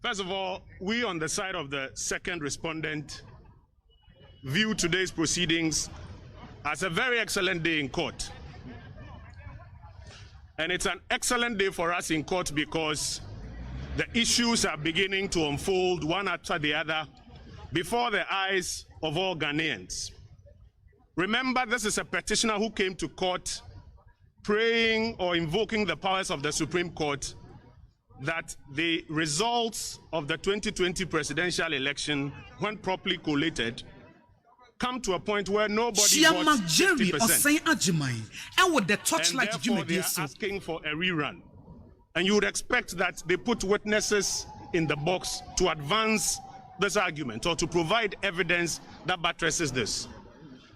First of all, we on the side of the second respondent view today's proceedings as a very excellent day in court. And it's an excellent day for us in court because the issues are beginning to unfold one after the other before the eyes of all Ghanaians. Remember, this is a petitioner who came to court praying or invoking the powers of the Supreme Court that the results of the 2020 presidential election, when properly collated, come to a point where nobody votes 50%. And therefore they are asking for a rerun. And you would expect that they put witnesses in the box to advance this argument or to provide evidence that buttresses this.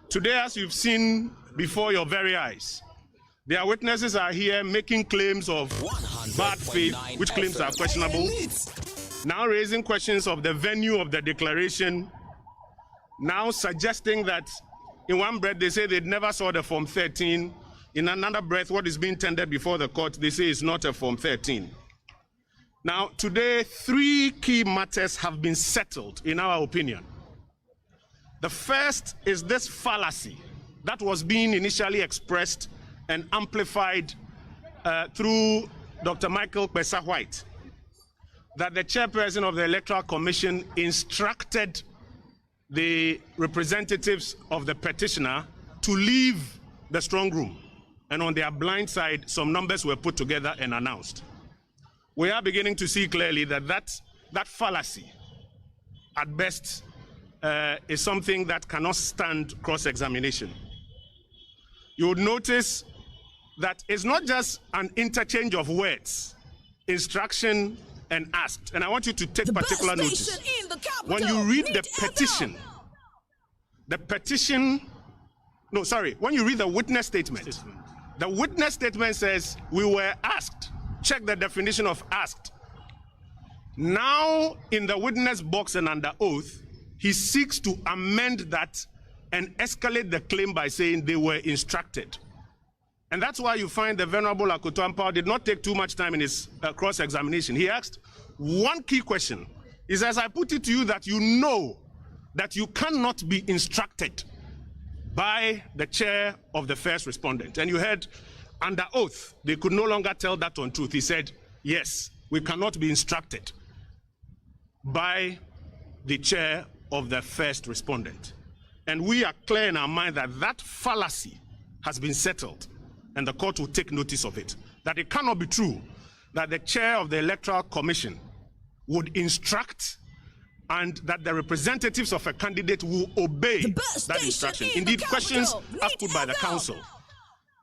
Today, as you've seen before your very eyes, their witnesses are here making claims of bad faith, which claims are questionable, now raising questions of the venue of the declaration, now suggesting that in one breath they say they never saw the Form 13, in another breath what is being tendered before the court they say is not a Form 13. Now today 3 key matters have been settled in our opinion. The first is this fallacy that was being initially expressed and amplified through Dr. Michael Pesa-White, that the chairperson of the Electoral Commission instructed the representatives of the petitioner to leave the strong room. And on their blind side, some numbers were put together and announced. We are beginning to see clearly that that fallacy, at best, is something that cannot stand cross-examination. You would notice that it's not just an interchange of words, instruction and asked. And I want you to take particular notice. When you read the petition, when you read the witness statement, the witness statement says, we were asked. Check the definition of asked. Now, in the witness box and under oath, he seeks to amend that and escalate the claim by saying they were instructed. And that's why you find the Venerable Akoto Ampaw did not take too much time in his cross-examination. He asked one key question. He says, I put it to you that you know that you cannot be instructed by the chair of the first respondent. And you heard under oath, they could no longer tell that on truth. He said, yes, we cannot be instructed by the chair of the first respondent. And we are clear in our mind that that fallacy has been settled, and the court will take notice of it. That it cannot be true that the chair of the Electoral Commission would instruct and that the representatives of a candidate will obey that instruction. Indeed, questions are put by the council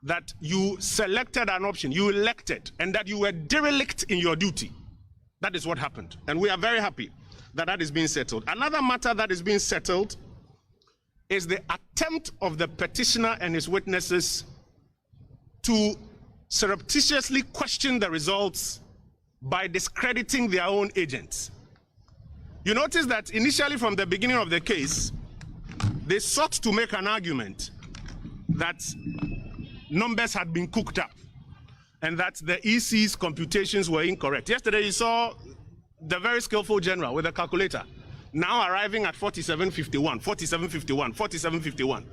that you selected an option, you elected, and that you were derelict in your duty. That is what happened. And we are very happy that that is being settled. Another matter that is being settled is the attempt of the petitioner and his witnesses to surreptitiously question the results by discrediting their own agents. You notice that initially from the beginning of the case, they sought to make an argument that numbers had been cooked up and that the EC's computations were incorrect. Yesterday you saw the very skillful general with a calculator now arriving at 4751, 4751, 4751.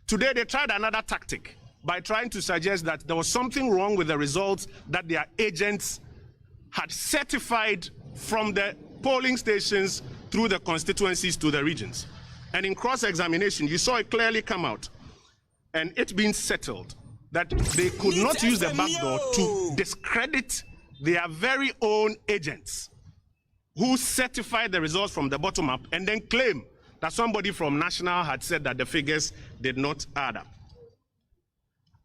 Today they tried another tactic by trying to suggest that there was something wrong with the results that their agents had certified from the polling stations through the constituencies to the regions. And in cross-examination, you saw it clearly come out, and it being settled that they could not use the back door to discredit their very own agents who certified the results from the bottom up and then claim that somebody from National had said that the figures did not add up.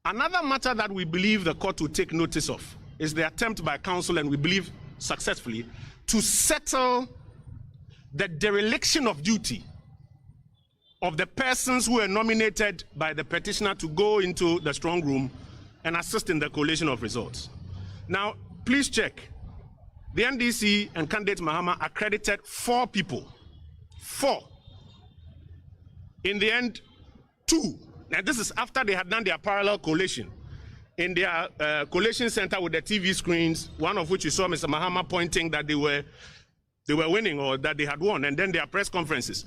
Another matter that we believe the court will take notice of is the attempt by counsel, and we believe successfully, to settle the dereliction of duty of the persons who were nominated by the petitioner to go into the strong room and assist in the collation of results. Now, please check. The NDC and candidate Mahama accredited 4 people. 4. In the end, 2. And this is after they had done their parallel collation. In their collation center with the TV screens, one of which you saw Mr. Mahama pointing that they were winning or that they had won, and then their press conferences.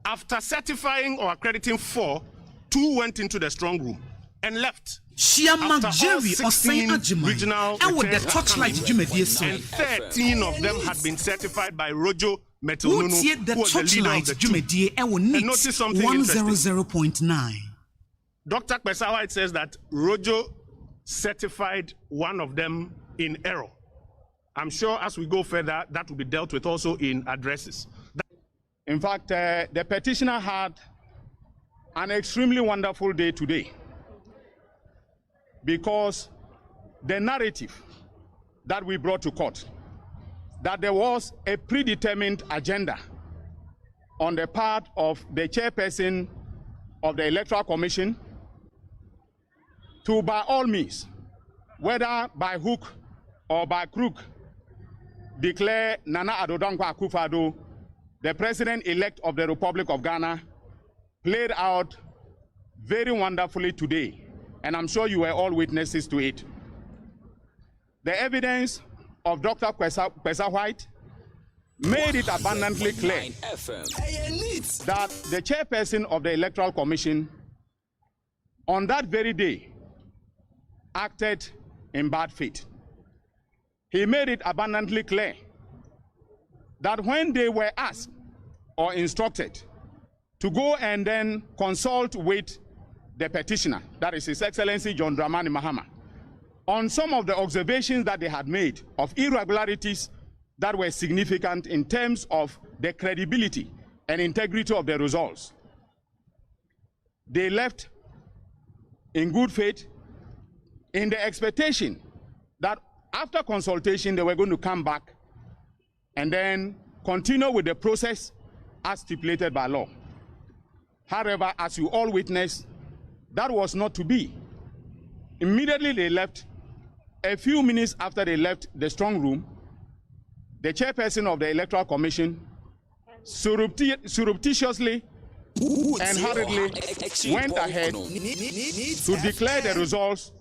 After certifying or accrediting 4, 2 went into the strong room and left. Chairman Jerry OSEI regional AGYEMAN and with the Torchlight Jumedie, and 13 of them had been certified by Rojo Metununu, who was the leader of the two. And notice something 100.9. Dr. Kwesa says that Rojo certified one of them in error. I'm sure as we go further, that will be dealt with also in addresses. In fact, the petitioner had an extremely wonderful day today, because the narrative that we brought to court, that there was a predetermined agenda on the part of the chairperson of the Electoral Commission to, by all means, whether by hook or by crook, declare Nana Addo Dankwa Akufo-Addo the President-elect of the Republic of Ghana, played out very wonderfully today, and I'm sure you were all witnesses to it. The evidence of Dr. Kwesa White made it abundantly clear that the chairperson of the Electoral Commission on that very day acted in bad faith. He made it abundantly clear that when they were asked or instructed to go and then consult with the petitioner, that is His Excellency John Dramani Mahama, on some of the observations that they had made of irregularities that were significant in terms of the credibility and integrity of the results, they left in good faith in the expectation that after consultation they were going to come back and then continue with the process as stipulated by law. However, as you all witnessed, that was not to be. Immediately they left. A few minutes after they left the strong room, the chairperson of the Electoral Commission surreptitiously and hurriedly went ahead to declare the results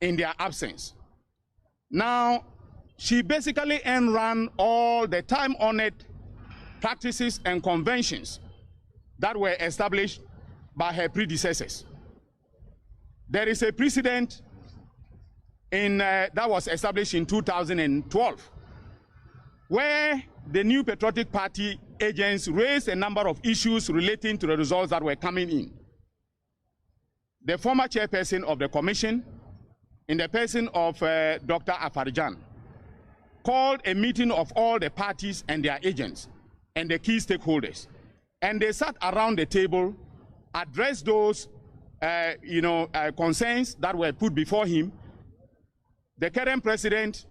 in their absence. Now, she basically ran all the time-honored practices and conventions that were established by her predecessors. There is a precedent that was established in 2012, where the New Patriotic Party agents raised a number of issues relating to the results that were coming in. The former chairperson of the commission, in the person of Dr. Afarijan, called a meeting of all the parties and their agents and the key stakeholders. And they sat around the table, addressed those concerns that were put before him. The current president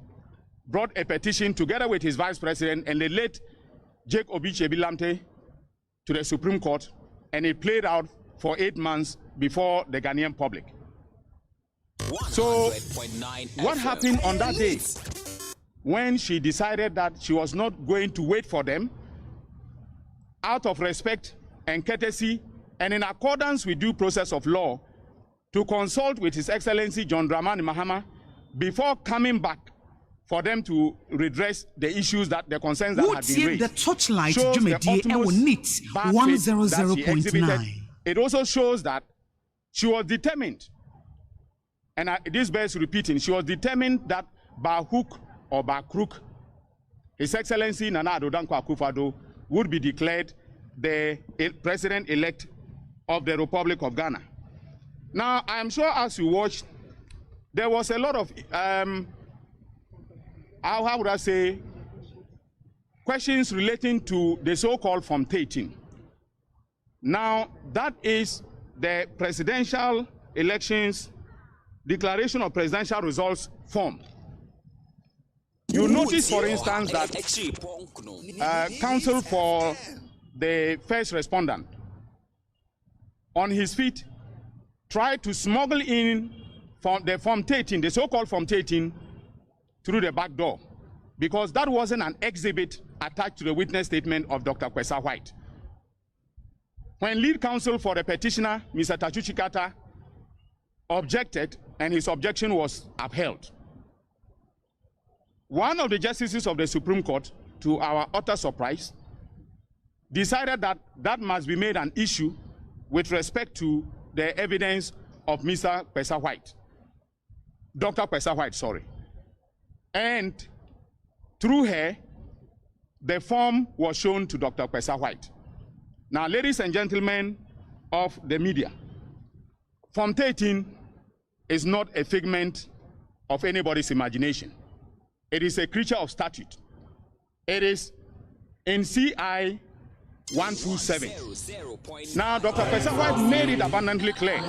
brought a petition together with his vice president and the late Jake Obi-Chebi-Lamte to the Supreme Court, and it played out for 8 months before the Ghanaian public. So what happened on that day when she decided that she was not going to wait for them, out of respect and courtesy and in accordance with due process of law, to consult with His Excellency John Dramani Mahama before coming back for them to redress the issues that the concerns that had been raised. The Torchlight Jumedie 100.9. It also shows that she was determined, and this bears repeating, she was determined that by hook or by crook, His Excellency Nana Addo Dankwa Akufo-Addo would be declared the President-elect of the Republic of Ghana. Now, I am sure as you watched, there was a lot of, how would I say, questions relating to the so-called Form 13. Now, that is the presidential elections declaration of presidential results form. You notice, for instance, that counsel for the first respondent on his feet tried to smuggle in the Form 13, the so-called Form 13, through the back door, because that wasn't an exhibit attached to the witness statement of Dr. Kwesa White. When lead counsel for the petitioner, Mr. Tachu Chikata, objected, and his objection was upheld. One of the justices of the Supreme Court, to our utter surprise, decided that that must be made an issue with respect to the evidence of Mr. Kwesa White, Dr. Kwesa White, sorry. And through her, the form was shown to Dr. Kwesa White. Now, ladies and gentlemen of the media, Form 13 is not a figment of anybody's imagination. It is a creature of statute. It is in CI 127. Now, Dr. Kwesa White made it abundantly clear.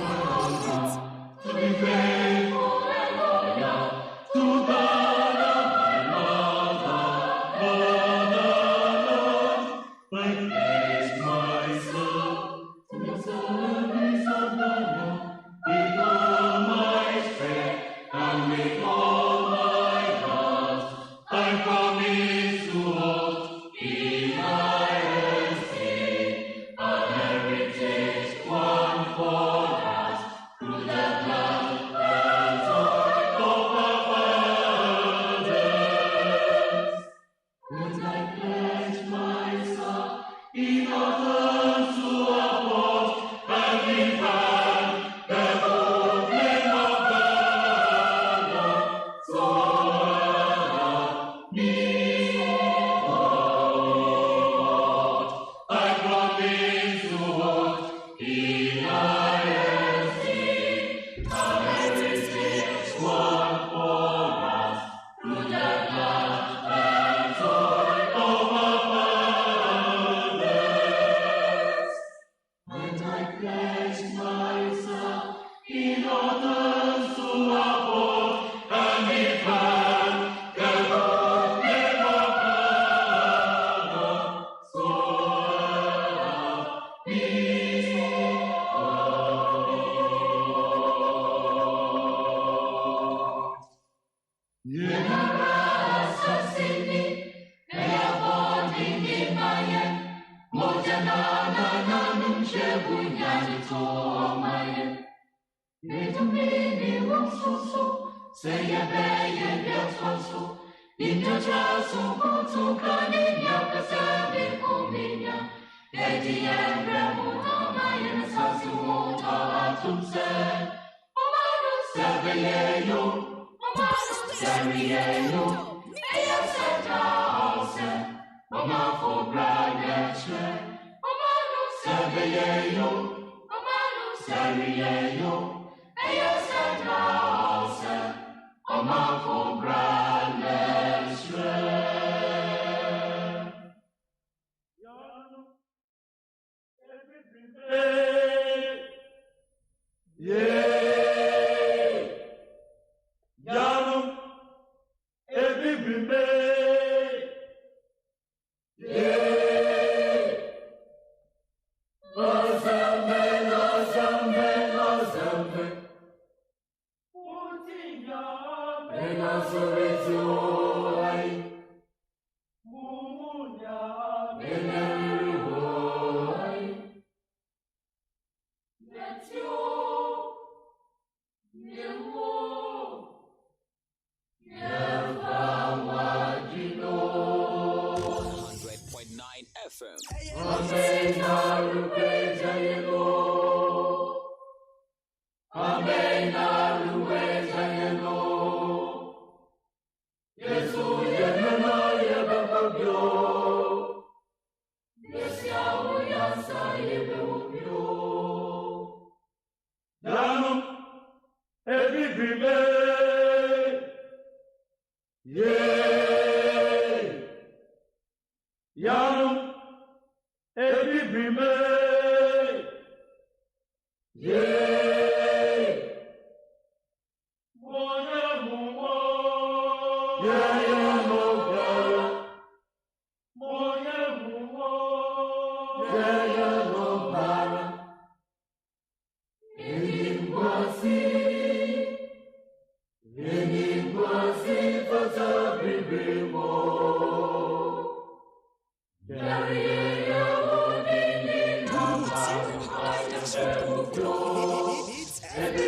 And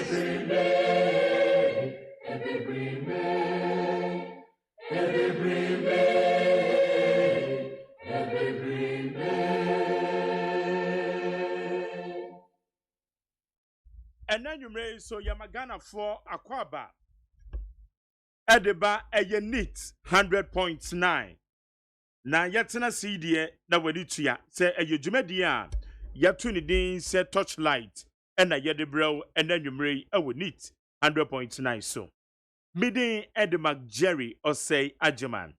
then you may so Yamagana for Aquaba Edeba a neat 100.9. Na yetina CD na waditua say a jumedia yatuni din say Torchlight and a yedebro and then you may a neat 100.9 so. Midin Edemak Jerry OSEI AGYEMAN.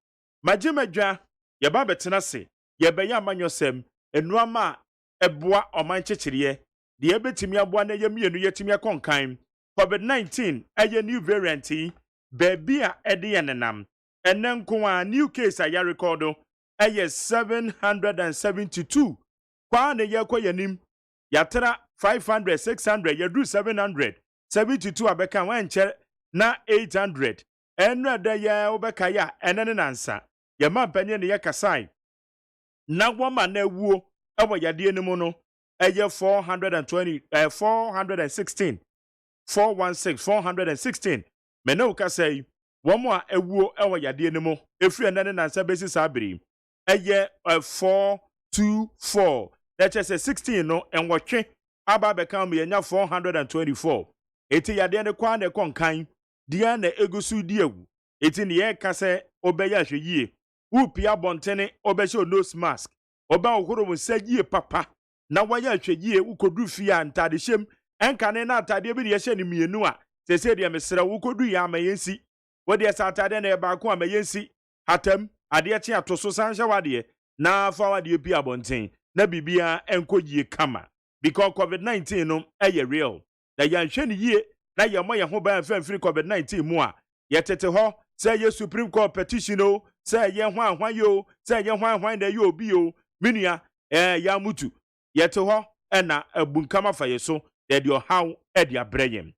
Majimedja yaba betina se yebeya manyosem enuama eboa oman chechiriye the ebetimi aboa na yemienu yetimi akonkan COVID-19 aye new variant baby a ede yenenam enen kwa new case aya recordo aye 772 kwa na ye koyanim yatra 500 600 yadru 772 abeka wanche na 800 enra da ya obeka ya enene nansa ye mampanye ne ye kasai na woma na wuo ewo yade enimu no eye 416 mena uka say womo a ewuo ewo yade enimu efri enene nansa besi sabiri eye 424 that is 16 no enwotwe aba beka me nya 424 eti yade ne kwa ne konkan dia na egusu diewu eti ne ye kase obeya hweyie upia bontene obehye nose mask oba ohoro wo sayie papa na waya hweyie ukodu fia ntade hyem enkane na atade bi de ye hye ne mienu a sese de mesra ukodu ya amayensi wo de sa atade na e ba ko amayensi hatam ade che atoso sanhye wade na fa wade bi abonten na bibia enkoyie kama because COVID-19 no eye real na ya hwe ne yie na ye mo ye ho ba mfamfiri COVID-19 mu a ye tete ho say ye Supreme Court petition o say ye hwan yo say ye hwan na ye obi o minua ya mutu ye te ho na abunkama fa ye so de how e de abreyem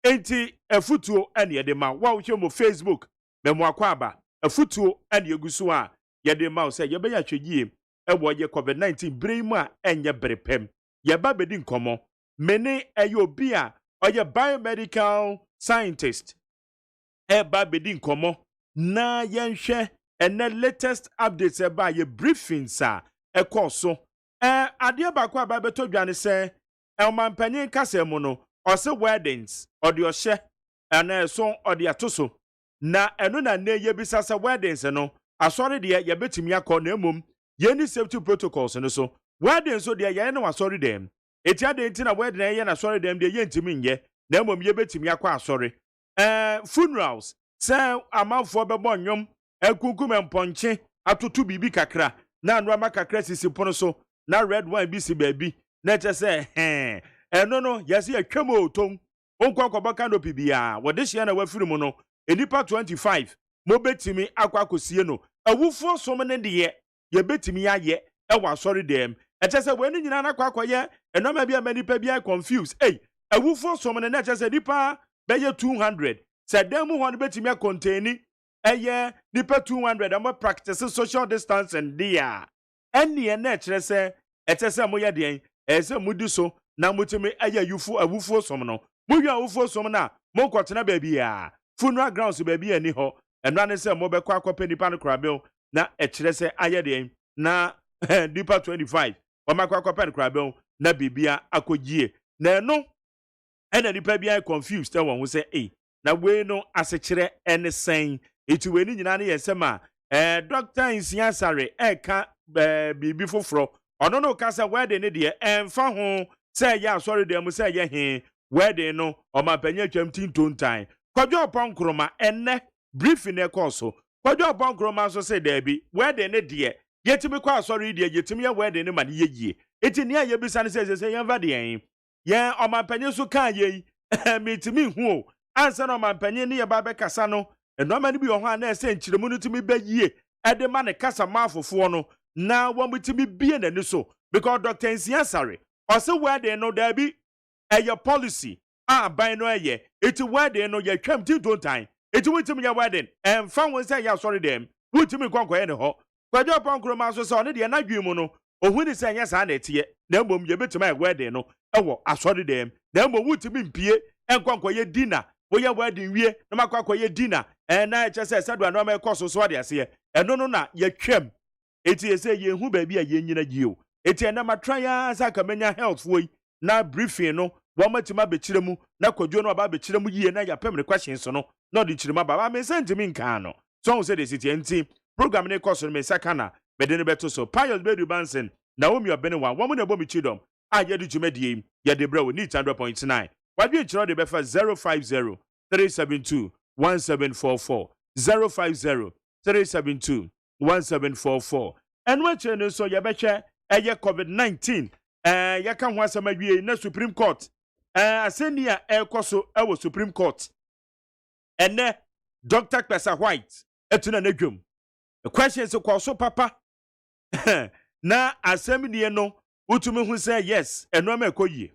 enti afutuo ene ye de ma wa wo mo Facebook me mo akwaba afutuo ene egusu a ye de ma say ye be ya hwegie e wo ye COVID-19 bremu a enye brepem ye ba bedi nkomo mene ye obi a oye biomedical scientist eba bedi nkomo na yenhwe ene latest updates eba ye briefings a ekoso ade ba kwa ba beto dwane se elmanpanyin kasemu no ose weddings ode ohye ene so ode atoso na eno na ne ye bisasa weddings no asori de ye betimi akọ na emom ye ni safety protocols no so weddings so de ye na asori dem eti ade nti na wedding ye na asori dem de ye ntimi nye na emom ye betimi akọ asori funerals say amanfo bebo nyom ekukum emponche atotu bibi kakra na anwa kakra sisi pono so na red wine bi si baby na che say eno no yesi atwam otom onkwa kwaba canopy bia wode hye na wafiri mu no enipa 25 mo betimi akwa akosie no awufo som ne de ye betimi aye ewa sorry dem che say we ni nyina na kwa ye eno ma bia manipa bia confused awufo som ne na che say nipa beye 200 say dem ho no betimi contain eye nipa 200 am practice social distancing dia ene na kire say etese mo ye den ese mudi so na mutimi eye yufu awufo som no mo wi awufo som na mo kwotena ba bia funeral grounds ba bia ni ho eno ane say mo be kwa akọpa nipa no krabel na kire say aye den na nipa 25 o makwa akọpa no krabel na bibia akogie na eno ena nipa bia confused e won say na we no asechire ene sen eti we ni nyina na yesema Dr. Insiasare ka bibi foforo ono no ka say wedding ne de emfa ho say ya sorry dem say ye he wedding no o ma panya twam tintontan kwadwo opon enne briefing e course kwadwo opon so say da bi wedding ne de yetimi kwa sorry de yetimi ya wedding ne ma ne yeye eti ne ya bisa ne say ye mva de ye o ma panya so kan ye mitimi hu ansa no ma panya ne ye ba be kasa no eno ma ne bi ho a na ese nchiremu no timi ba yie ede ma ne kasa ma afofo no na wo mutimi bie nani so because Dr. Insiasare ose wedding no da bi eye policy ban no eye eti wedding no ye twam ti dontan eti wutimi ya wedding emfa won say ya sorry dem wutimi kwankoye ne ho kwadwo ponkroma so so ne de na dwemu no ohuni say nya sa na etie na mbom ye betimi ya wedding no ewo asori dem na mo wutimi mpie enkonkoye dinner woye wedding wie na makwakoye dinner na eche se sedo na ma ekoso so ade ase eno no na ye twam eti ese ye hu ba bi a ye nyina gi o eti na matraya sa ka menya health foi na briefing no wo matima be kiremu na kwadwo no ba be kiremu yie na ya pemre questions no na odi kirema ba me sentimi nkan no so won say the city enti program ne course no me sakana be de ne beto so Pius Bedu Bansen Naomi Obenewa wo mo na bo mi chidom a ye du dwumadie ye de bra wo need 100.9 wadwe chiro de befa 050 372 1744 050 372 1744 and when you so ye beche eye COVID-19 ye kan ho asema wie na Supreme Court asenia ekoso ewo Supreme Court ene Dr. Pesa White etuna na dwom the question is so papa na asem nie no utumi hu say yes eno ma ekoyie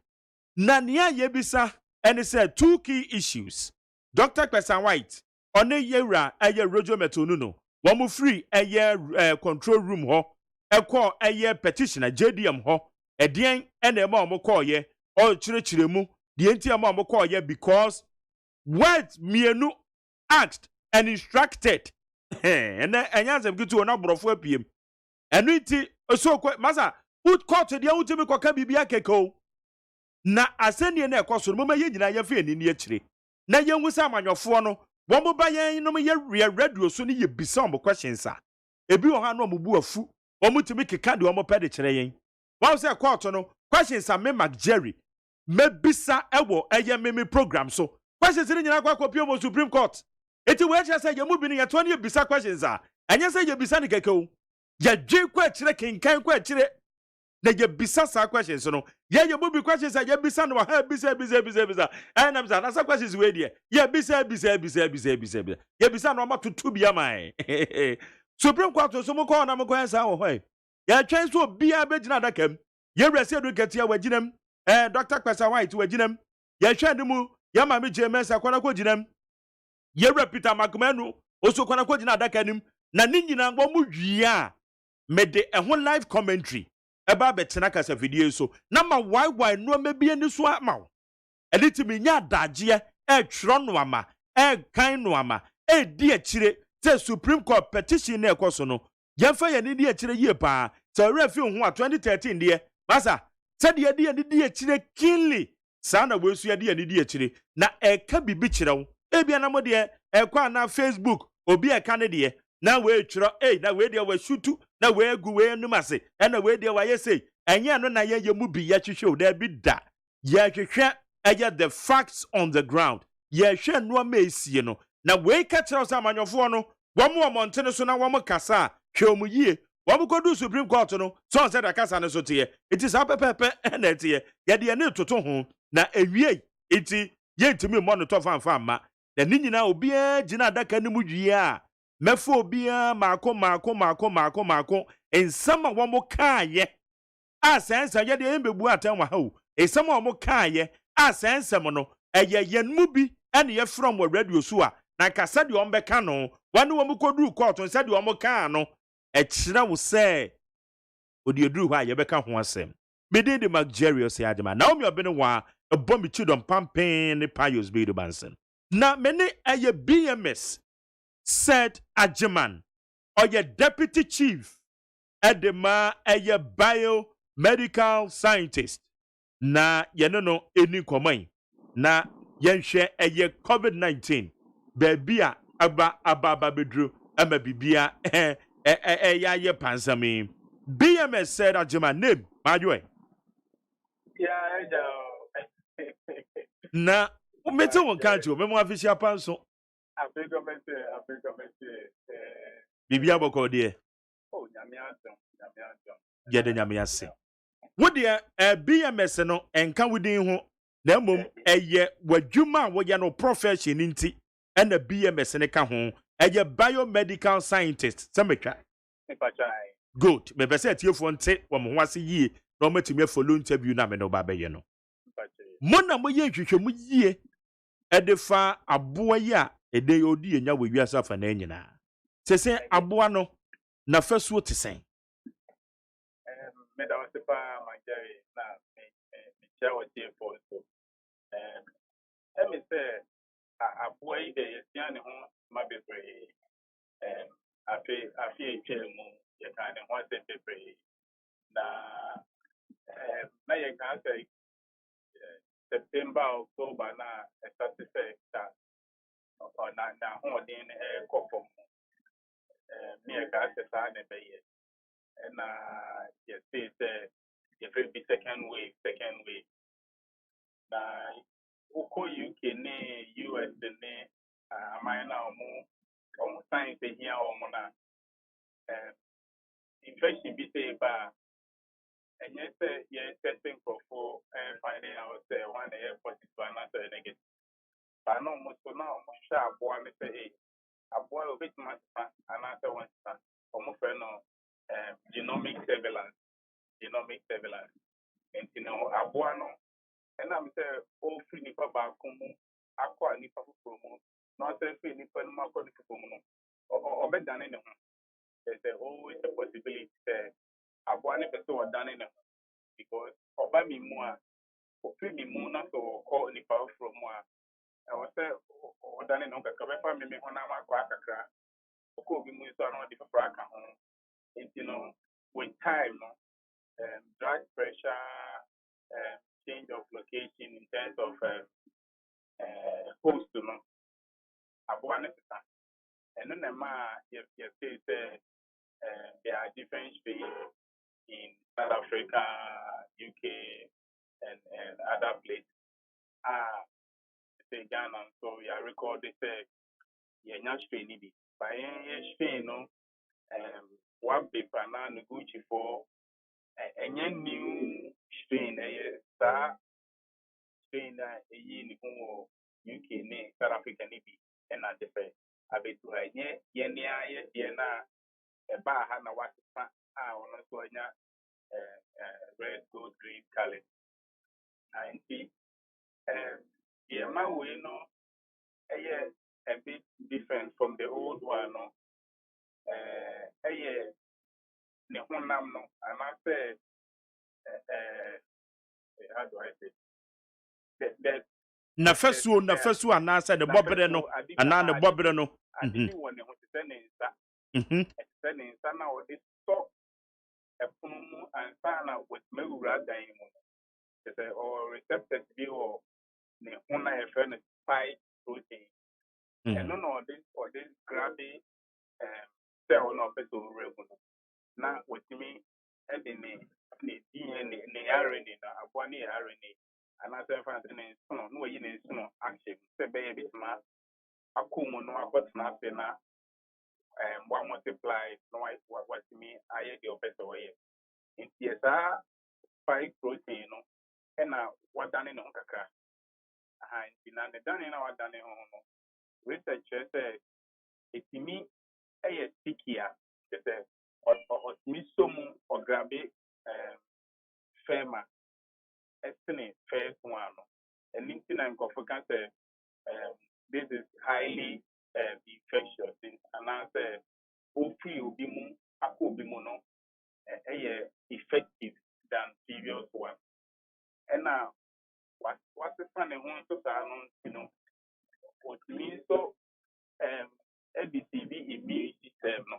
na nia ye bisa and say two key issues Dr. Pesa White one yewra eye rojo metonu no womu free eye control room ho ekọ eye petitioner JDM ho edien ene ema omo call ye o chirechiremu die enti ema omo call ye because what mienu asked and instructed ene anyazem gitu na borofo apiem enu iti so masa ut court dia utimi koka bibia keko na asenie na ekoso no mama ye nyina ye fe ni akire na ye nwusa amanyofo no wo mo ba ye no ye radio so ni ye bisa omo questions a ebi wo ha no mo bu afu wo mutimi keka de wo mo pede kire yen wo say court no questions a me Jerry me bisa ewo eye me program so questions ni nyina kwa kopio mo Supreme Court eti we cha say ye mu bi ni ye to ni ye bisa questions a anya say ye bisa ni keke ye dwe kwa kire kinkan kwa kire na ye bisa sa questions no ye mu bi questions a ye bisa no ha bisa and am say na questions we dey ye bisa ye bisa no ma tutu bia mai Supreme Court so mo call na mo kwa sa wo ho ye twen so bia be gina dakam ye resi educate ya waginam Dr. Pesa White waginam ye hwe mu ye ma me JMS akwana ko ginam ye Peter Magmanu oso kwana ko gina dakanim na ni nyina ngbo mu hwia me de ehon live commentary eba betena kasa video so na ma why no ma bia ni so ama wo elitimi nya daje twro no ama kan no ama di akire say Supreme Court petition na ekoso no yemfa ye ni di akire yie pa say refi ho a 2013 de masa said ye di akire kinly sa na wesu ye di akire na eka bibi kire wo ebia na mo de ekwa na Facebook obi eka ne de na we twro na we de we shutu na we egu we numase na we de wa ye say enye no na ye mu bi ye hwehwe da bi da ye hwehwe eye the facts on the ground ye hwe no ma esie no na we ka kire so amanyofo no womo omontene so na womo kasa hwe omu yie womo kodu Supreme Court no so said kasa ne so tie it is apepepe na tie ye de ne toto ho na ewie iti ye ntimi mo no to fanfa ma na ni nyina obi gina adaka ne mu dwia mefo obi mako ensama womo kaaye asensa ye de embebu atanwa ha o ensama womo kaaye asensem no eye yenmu bi ene ye from radio so a na kasa de ombeka no wane womo kodu court nsa de womo kaa no ekira wo se odi eduru ho a ye beka ho asem mede de Jerry AGYEMAN Naomi Obenewa ebomi chidom pampen ne Pius Bedu Bansen na mene eye BMS said AGYEMAN or your deputy chief edema eye biomedical scientist na yenono eni komai na yenhwe eye COVID-19 baby a aba bedru ama bibia ya ye pansami BMS said AGYEMAN name majoy na umete won kanjo memo official panso bibia boko de oh nyame adom yede nyame ase wo de BMS no enka wudin ho na mom eye wadwuma wo ye no profession nti na BMS ne ka ho eye biomedical scientist semetwa good me be say tiefo nte wo mo ho ase yie na o matimi follow interview na me no ba be ye no mo na mo ye hwehwemu yie edefa aboa ya ede odi enya we wiasa fa na nyina sese aboa no na fasuo tesen me da wase pa Jerry na me chawo tie for so Let me say, a boy, the young home, my baby, I feel a chill moon, you kind of want to be. Now, you can say September, October, now, a certificate that or not now, holding a couple. Me, I got the sign a bay. And yes, it will be second wave. Now, Oko UK, US, the name, mine now more on science here or mona. Infection be say, and yes, testing for finding out one airport is another negative. But no, most now, sharp one say, a boy of it much another one, almost no genomic surveillance. And you know, a boy no, and I'm saying, all free nipa back, aqua nipa promo, not a free nipa no more promo, or better than anyone. There's always a possibility that a boy never saw done in because oba mi mu a ofi mi mu na so call nipa from mu a I was say odane no kaka be fa me ho na ma kwa kakra ko bi mu so na de fafra ka ho you know with time no blood pressure change of location in terms of host no aboa ne tata and no na ma you say there are different strains in South Africa, UK, and other places. Say Ghana, so we are recording yeah, not strain it. By any strain, no, one paper now Gucci for a new strain, a strain a year UK, South Africa, and not the fair. I bet to a year, a bar had a what so red, gold, green color. 90. Yeah, my way, no, a bit different from the old one, no. The Honam, no, and I said, how do I say? That na fesuo anaasɛ de bɔbere no anaa ne bɔbere no I didn't want to send in that now this stop a pumu and sana with Megura Diamond. Or receptors be or the Hona FN spike protein. And no, this grabby cell no peso regular. Now with me and the DNA, the RNA, a one RNA, and I said, no, you need no action. Say, baby, smart. A kumu no, I got nothing now. One multiply, no, what me, I had your best away. In TSR, 5 protein, no, and now what done in Onkaka. And the done in our done in researchers say, it's me a stickier, or me some or grab it, firma, estimate first one. And LinkedIn and Kofukan say, this is highly infectious. And I say, hopefully, you'll be more effective than previous one. And now, what's the funny one to you know, what means so ABCB immune system no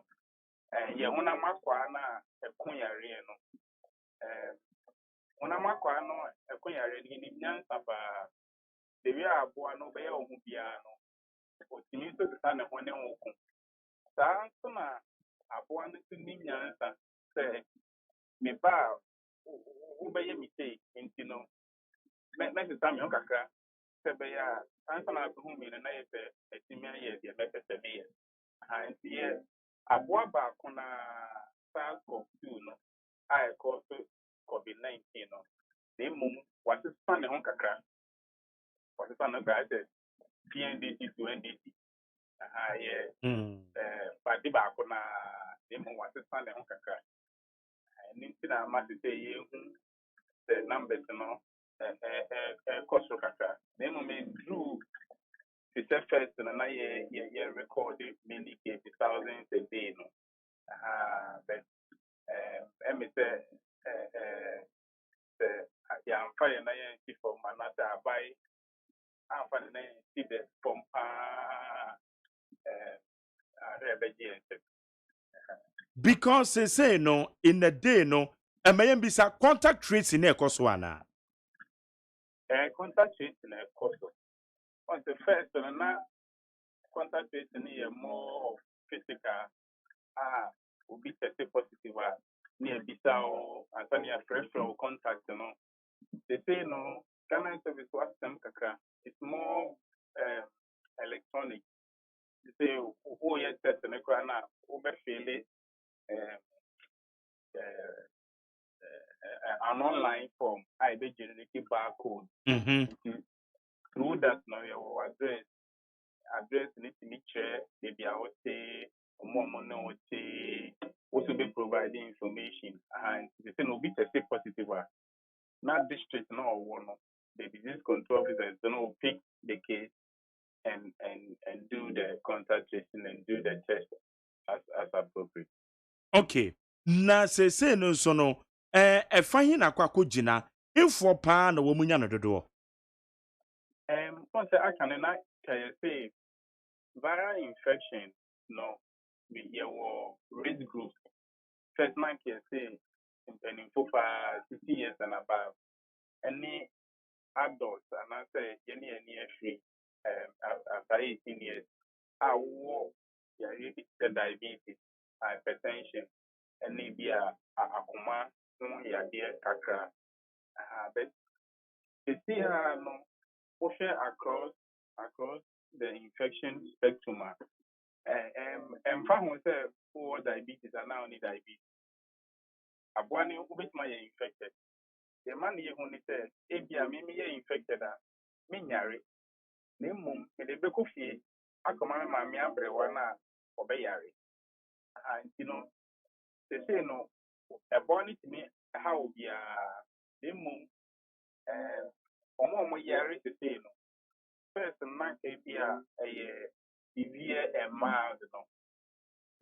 yeah when I'm akwana a kunyare no when I'm akwana a kunyare ni nyansa ba the way aboa no be o mu bia no what means so the sana when e wo saa so na aboa no ni nyansa say me ba wo be ye mistake enti no me se time on kakra se be ya ansa na ko hu mi na ye se etimi aye de me pese me ye and here aboa ba ko na SARS-CoV-2 no I call COVID-19 no the mum what is funny on kakra what is funny guys PNDT to NDT but the ba ko na the mum what is funny on kakra and into na ma say ye the numbers no cost kakra the mum drew it's the first and I recorded many cases thousands a day no but me say I'm fine na for manata buy I'm finding see the from Because they say no in a day no, a may be sa contact tracing in a coswana. Contact tracing a cost. Once the first and now contact tracing is more physical. Will be tested positive near Bissau and near fresh flow contact. You know, they say no. Ghana service was some kakra. It's more electronic. They say who yet test and a crana over fail it. An online form, I be generated barcode. Through that, now your address need to meet chair, maybe I would say, more money would say, also be providing information. And the thing will be tested positive. Not district, no one. The disease control officers don't pick the case and do the contact tracing and do the test as appropriate. Okay. Na say no so no e fahin akwako gina info pa na wo munya no dodo. Once I can say viral infection no be your risk group. First man can say in for 60 years and above. Any adults and I say any free after 18 years. I walk the diabetes, hypertension, and maybe a coma, kakra. But you see no pushing across the infection spectrum. And from for diabetes and now only diabetes. Abwani ubit my infected. The man here who said, Abia mimi infected minyari. Nimum in the bekofi, I command my miabre wana obeyari. And you know, they say no, a bonnet to me how be a nimum omo yari to say no. First man can be a severe and mild no.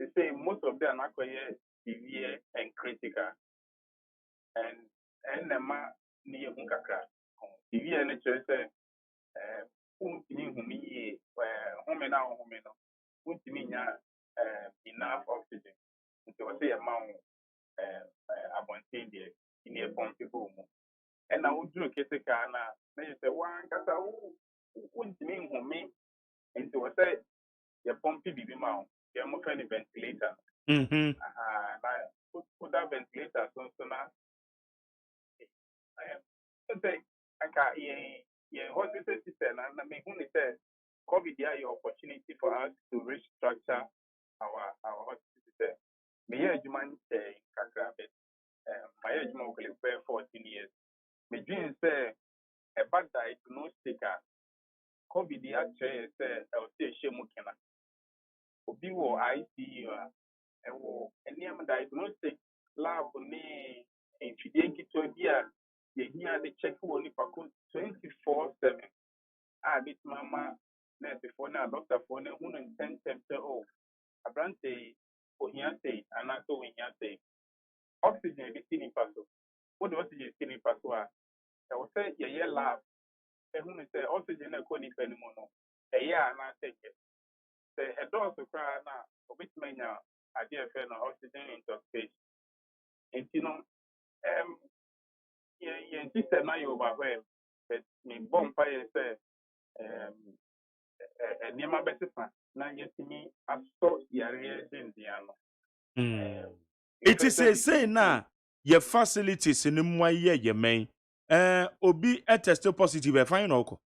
They say most of them are severe and critical. And the man near Hunkaka. Severe and say, humi now, enough oxygen. So I say amount abundant in a bomb people. And I would do a Kesakana, may say one cassa wouldn't mean humi. And so I say, your pumpy baby mount, your more ventilator. Put that ventilator so now. I say, I can't hospital system and I mean when it says COVID your opportunity for us to restructure our hospital system. Me AGYEMAN say kakra bit my AGYEMAN will be 14 years. Me dream say a bad diagnostic COVID say I'll say shemu kena. Obi wo ICU any diagnostic lab ni infidie kito bia ye here the check only for 24/7. Bit mama nurse for now doctor for now who intend to a brand say for here say and I so when here say oxygen is in paso. What the oxygen is in paso? I will say yeah lab. Who say oxygen a coni penimono. A year and I take it. Say a dose of cry now, a bit mania, I dear friend of oxygen intoxication. And you know, yeah, sister now you overwhelmed. But me bonfire say near better fan. Now you see me I saw yare Indiano. It is a say na your facilities in mwa ye main. Obi test positive e fine oko.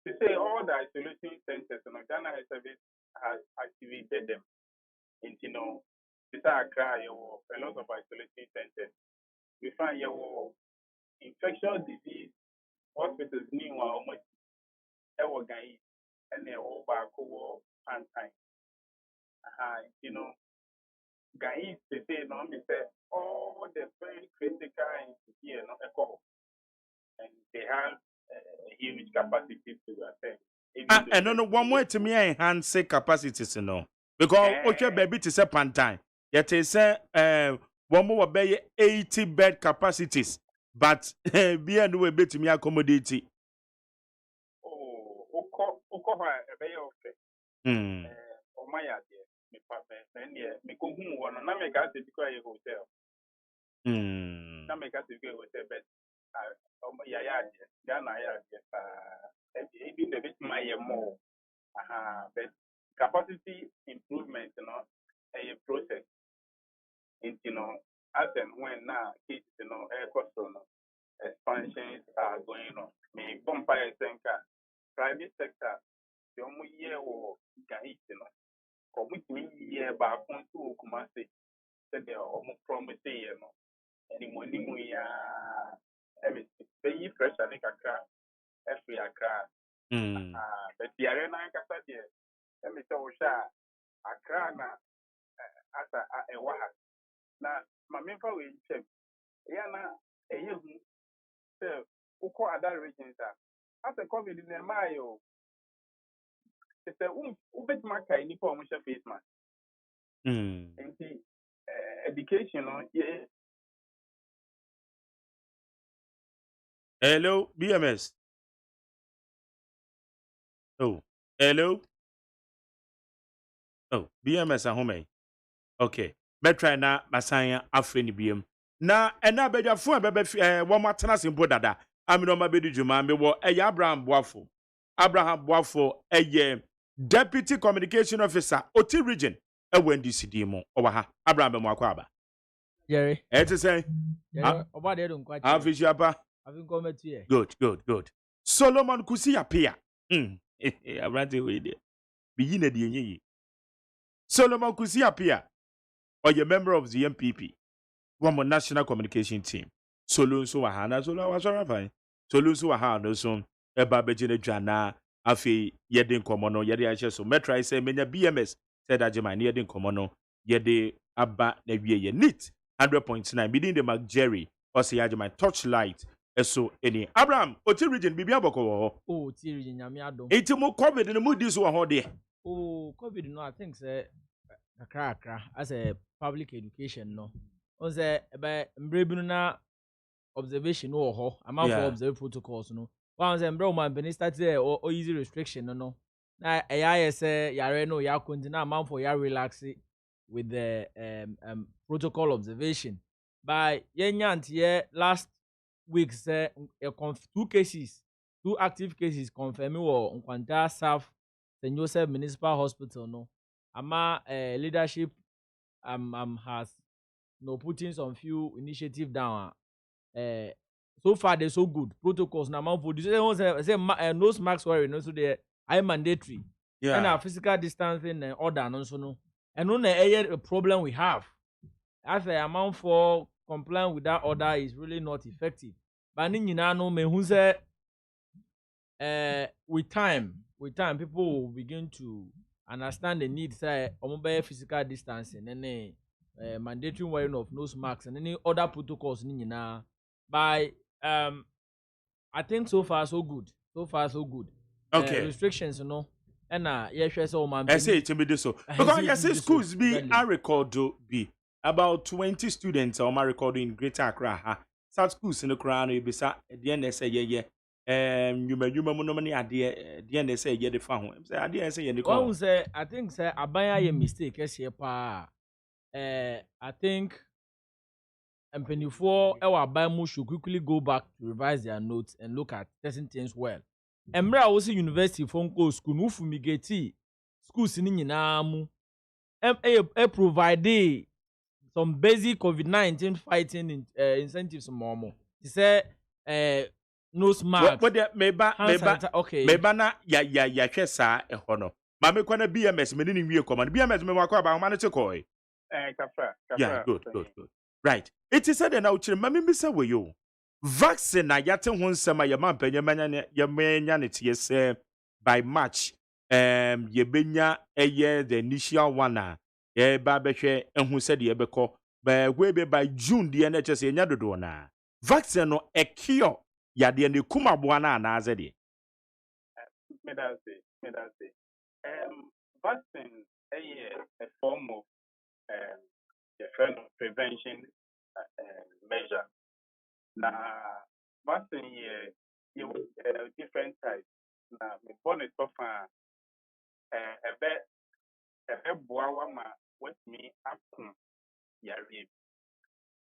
To say all the isolation centers in Ghana Service has activated them. And you know, this a lot of isolation centers. We find your infectious disease hospitals new or much guy and they all back over and time. You know, guys they say no me say all the very critical and severe no echo. And they have a huge capacity to attend. And no one way to me enhance capacities no. Because okay baby to say pantai. Yet they say one more be 80 bed capacities. But be a new way to me accommodate. Oko ha ebe ya ofe. O ma ya de me pa me ko hu wo no na me ka se bi ko ye hotel. Na me ka se bi hotel bet. Ya de. Ya na ya de pa. E bi de bit my more. But capacity improvement, a process. As and when now kids, air cost, expansions are going on. Me bumpire center, private sector, the only year or guys, commit me year back on to Kumasi, said they are almost promising, any money we are, pay pressure like a car, every car. But the arena capacity, let me tell you, Accra na asa a waha na mamemfa we chem ya na eyehu se uko other regions asa covid na mayo se ubet maka ni po mo face mask enti education no ye. Hello, BMS. Oh, hello. Oh, BMS ahome. Okay. Metry na masanya afre ni biem. Na ena bedwafo a bebe wo matena sempo dada. Amino mabedi djuma me wo Abraham Boafo. Abraham Boafo Deputy Communication Officer Oti Region NDCD mo owa ha. Abraham mo akwa aba. Jerry. To say Oba de don kwachi. Afishiapa. Having come to here. Good. Solomon Kusi apia. Abrante we there. Biyi na de yenyi. Solomon Kusi apia. Or a member of the MPP, one national communication team. Solunso wahana, Solo was fine. Solunso wahana, so a babajina jana, afi yedin komono, yedi so metra say menya BMS, said AGYEMAN, yedin komono, yedi abba nebiye neat, 100.9, bidding the McJerry, or say AGYEMAN Torchlight, so any Abraham, Oti Region, Bibiaboko. Oh, T region, Yamiado. It's more COVID in the mood this one, there. Oh, COVID, no, I think, sir. Accra as a public education no on say about mbrebunu observation no ho amount for observe protocols no one say mbrew man been start there or easy restriction no na say yare no ya continue amount for ya relax with the protocol observation by yenya last week say two active cases confirming or Nkwanta South St. Joseph Municipal Hospital no ama leadership has putting some few initiative down so far they're so good protocols na man for this say nose mask wearing no so they are mandatory and our physical distancing order no so no and no a problem we have as the amount for complying with that order is really not effective but ni nyina no me hu say with time people will begin to understand the need say physical distancing and mandatory wearing of nose masks and any other protocols by I think so far so good okay restrictions and I say it be so because yes schools be I record be about 20 students or my record in Greater Accra such schools in the crown be sa the end say you no money idea the end say the phone say idea say one say I think say abaya ye mistake here pa I think MP4 our Bible should quickly go back to revise their notes and look at certain things well. Emra also university phone call school no fumigate schools ni nyina mu provide some basic COVID-19 fighting incentives more. He say nose mask. What meba na ya hwe saa ehɔ no. Ma me kwana BMS me ni wie command. BMS me wakɔ aba ma no te kɔ. Kafra. Yeah, good. Right. It is said na uchire ma me bisa we yo. Vaccine na yate ho nsɛm a yɛma mpanyamanya yɛmanya ne tie sɛ by March yɛbenya the initial one a yɛba bɛhwɛ ehu sɛ de yɛbɛkɔ by June de na kyerɛ sɛ yɛnya dodo na. Vaccine no cure yade ne kumaboa na anaze de. Me that say. Vaccine a form of different prevention measure. Now, vaccine here, different types. na me bonnet so far ebe boa wa ma watumi akom yare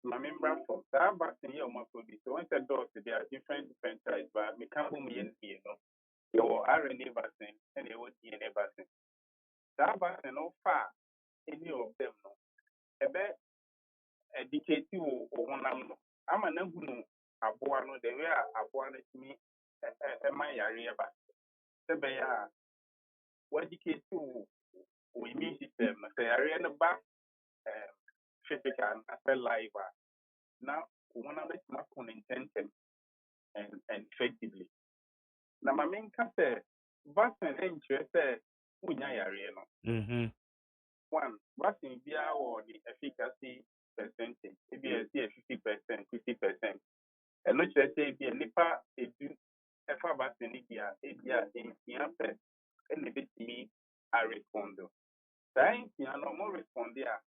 ma membra from that vaccine here my produce so once those they are different types but me can boom yen no your RNA vaccine and your DNA vaccine that vaccine no far any of them no ebe educate you honam no ama na hunu aboa no the way aboa no timi ma yare ba sebe ya what educate you immune system na yare no ba physical and live now one of the more intensive and effectively. Now my main say vaccine interest unya yare no. One vaccine be or the efficacy percentage it be a 50%, 50%. And not just say be a nipa a do a vaccine be a in and the me I respond. Then you know more respond there.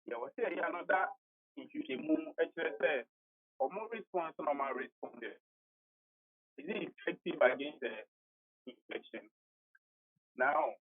You will say you know that if you move say or more response or more respond. Is it effective against the infection? Now,